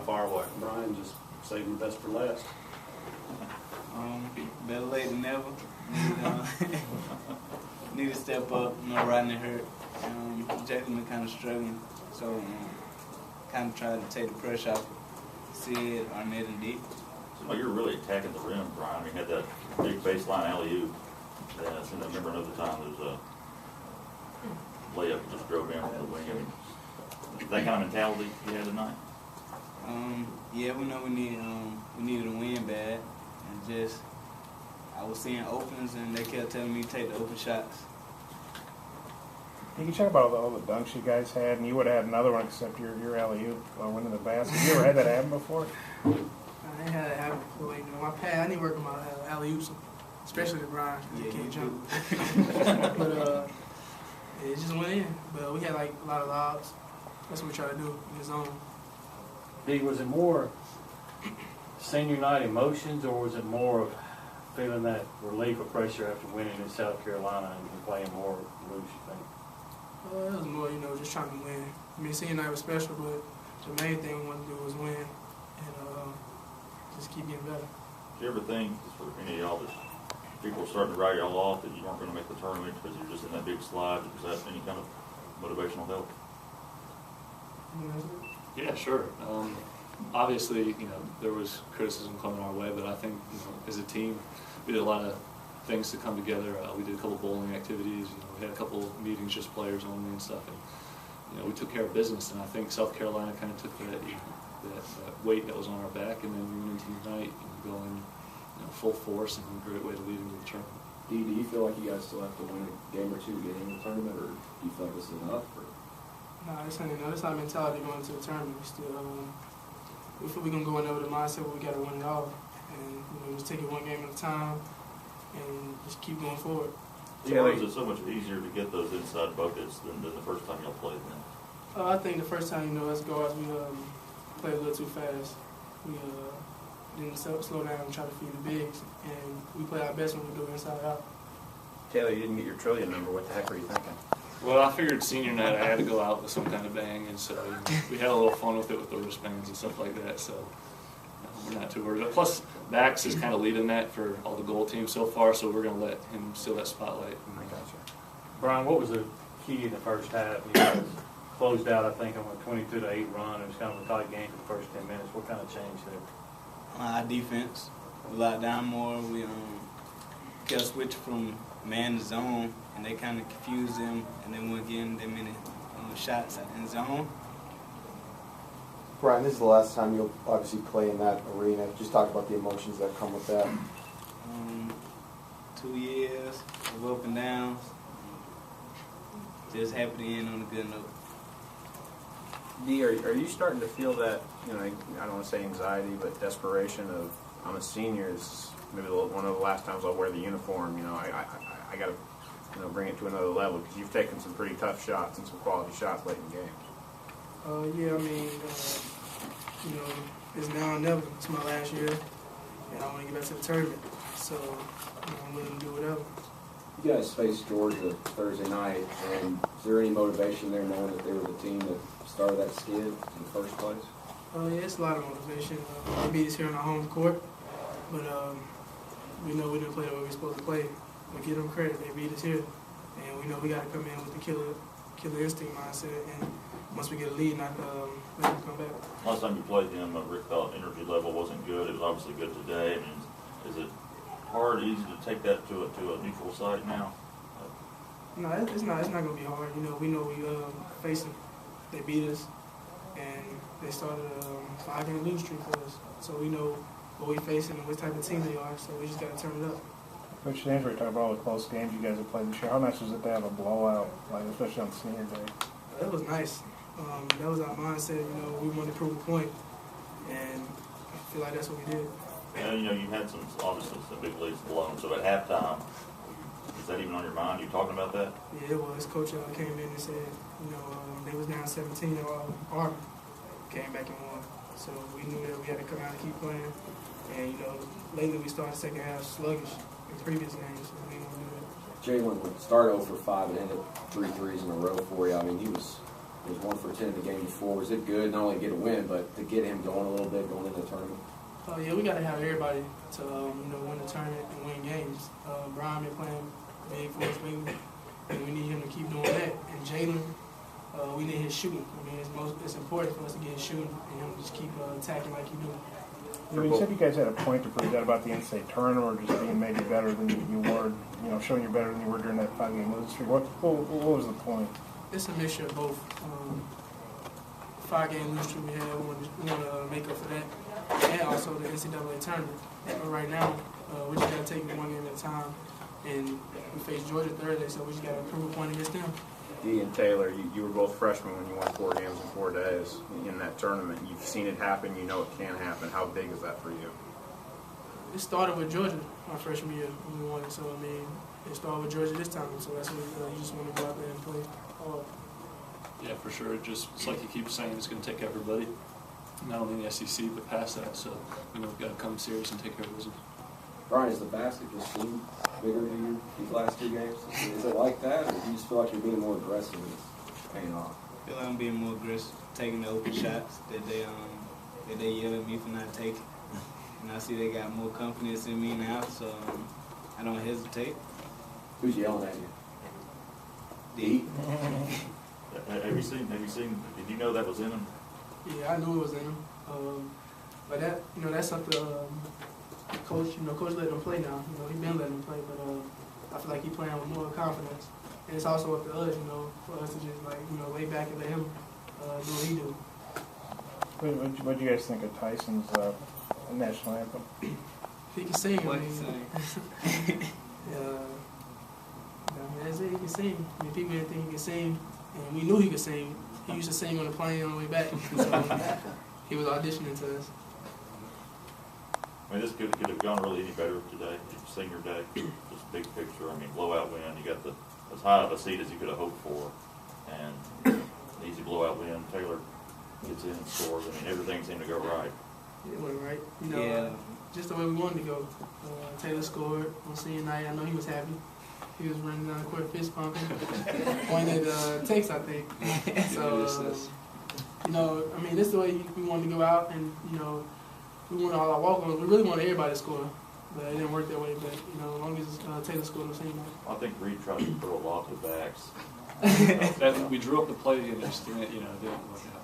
far away? Brian, just saving the best for last. Better late than never. Need to step up. Rodney hurt. Jackson been kind of struggling, so kind of tried to take the pressure off Sid, Arnett, and Dick. Seemed like you were really attacking the rim, Brian. You had that big baseline alley-oop. I seem to remember another time there was a layup that just drove in from the wing. I mean, that kind of mentality you had tonight? Yeah, we know we needed a win bad, and just I was seeing opens, and they kept telling me to take the open shots. You can talk about all the dunks you guys had, and you would have had another one except your alley-oop winning the basket. You ever had that happen before? I ain't had it happen before. You know, my pad, I need to work on my alley-oops, especially the Bryant. Yeah, he can't jump. But it just went in. But we had like a lot of lobs. That's what we try to do in the zone. D, was it more senior night emotions, or was it more of feeling that relief of pressure after winning in South Carolina and playing more loose, you think? It was more, you know, just trying to win. I mean, senior night was special, but the main thing we wanted to do was win and just keep getting better. Did you ever think, for any of y'all, that people were starting to write y'all off, that you weren't going to make the tournament because you're just in that big slide? Was that any kind of motivational help? Yeah, sure. Obviously, you know, there was criticism coming our way, but I think, you know, as a team, we did a lot of things to come together. We did a couple bowling activities. You know, we had a couple meetings, just players only and stuff, and you know, we took care of business. And I think South Carolina kind of took that weight that was on our back, and then we went into the night and go in, you know, full force, and a great way to lead into the tournament. D, do you feel like you guys still have to win a game or two to get into the tournament, or do you feel like this is enough? Or? Nah, this ain't enough. This our mentality going into the tournament. We still, we feel we're gonna go in there with the mindset where we gotta win it all, and you know, just take it one game at a time, and just keep going forward. Why is it so much easier to get those inside buckets than the first time y'all played them? I think the first time, you know, as guards, we played a little too fast. We didn't slow down and try to feed the bigs, and we play our best when we go inside out. Taylor, you didn't get your trillion number. What the heck were you thinking? Well, I figured senior night I had to go out with some kind of bang, and so you know, we had a little fun with it with the wristbands and stuff like that, so we're not too worried. But plus, Max is kind of leading that for all the goal teams so far, so we're going to let him steal that spotlight. I gotcha. Brian, what was the key in the first half? You guys closed out, I think, on a 22-8 run. It was kind of a tight game for the first 10 minutes. What kind of changed there? Our defense, we locked down more. We kept switching from man to zone, and they kind of confused them, and then we're getting that many shots in zone. Brian, this is the last time you'll obviously play in that arena. Just talk about the emotions that come with that. 2 years of up and downs. Just happy to end on a good note. D, are you starting to feel that, you know, I don't want to say anxiety, but desperation of, I'm a senior, it's maybe one of the last times I'll wear the uniform, you know, I got to, you know, bring it to another level, because you've taken some pretty tough shots and some quality shots late in games. Yeah, I mean, you know, it's now or never. It's my last year, and I want to get back to the tournament. So, you know, I'm willing to do whatever. You guys faced Georgia Thursday night, and is there any motivation there knowing that they were the team that started that skid in the first place? Yeah, it's a lot of motivation. They beat us here on our home court, but we know we didn't play the way we were supposed to play. We give them credit. They beat us here, and we know we got to come in with the killer instinct mindset, and once we get a lead, not let them come back. Last time you played him, Rick thought energy level wasn't good. It was obviously good today. I mean, is it hard, easy to take that to a neutral site now? No, it's not going to be hard. You know, we face them. They beat us, and they started a 5-game lose streak for us. So we know what we're facing and what type of team they are. So we just got to turn it up. Coach Stansbury talked about all the close games you guys have played this year. How nice was it to have a blowout, like especially on senior day? That was nice. That was our mindset. You know, we wanted to prove a point, and I feel like that's what we did. And you know, you had obviously some big leads blown. So at halftime, is that even on your mind? You talking about that? Yeah, it was. Coach came in and said, you know, they was down 17 at Auburn, came back and won. So we knew that we had to come out and keep playing. And you know, lately we started the second half sluggish in previous games, so we didn't want to do that. Jalen started 0 for 5 and ended 3 threes in a row for you. I mean, he was was 1 for 10 in the game before. Was it good, not only to get a win, but to get him going a little bit going into the tournament? Yeah, we got to have everybody to win the tournament and win games. Bryant been playing big for us lately, and we need him to keep doing that. And Jalen, we need his shooting. I mean, it's important for us to get his shooting and him just keep attacking like he do. You said you guys had a point to prove that about the in-state tournament, or just being maybe better than you were, showing you're better than you were during that 5-game losing streak. What was the point? It's a mixture of both. 5-game losing streak we had, we want to make up for that, and also the NCAA tournament. But right now, we just got to take it 1 game at a time, and we face Georgia Thursday, so we just got to improve a point against them. Dee and Taylor, you were both freshmen when you won 4 games in 4 days in that tournament. You've seen it happen. You know it can happen. How big is that for you? It started with Georgia my freshman year when we won it. So, I mean, it started with Georgia this time. So that's what you just want to go out there and play hard. Yeah, for sure. It's like you keep saying, it's going to take everybody, not only in the SEC, but past that. So, we've got to come serious and take care of business. Brian, is the basket just seem bigger to you these last 2 games? Is it like that, or do you just feel like you're being more aggressive and it's paying off? I feel like I'm being more aggressive, taking the open shots that they yell at me for not taking. And I see they got more confidence in me now, so I don't hesitate. Who's yelling at you? D. Have you seen, did you know that was in him? Yeah, I knew it was in him. But that, that's something coach let him play now. He been letting him play, but I feel like he playing with more confidence. And it's also up to us, for us to just lay back and let him do what he do. What do you guys think of Tyson's national anthem? He can sing. What I mean, he saying? That's it. He can sing. I mean, people didn't think he could sing, and we knew he could sing. He used to sing on the plane on the way back. So he was auditioning to us. I mean, this could have gone really any better today. Senior day, just big picture. I mean, blowout win. You got as high of a seed as you could have hoped for, and an easy blowout win. Taylor gets in and scores. I mean, everything seemed to go right. It went right. Yeah. Just the way we wanted to go. Taylor scored on senior night. I know he was happy. He was running down the court fist pumping. Pointed text, I think. So, I mean, this is the way we wanted to go out, and we wanted all our walk-ons. We really wanted everybody to score, but it didn't work that way. But as long as Taylor scored on senior night. I think Reed tried to throw a lot to the backs. We drew up the play and it just didn't work out.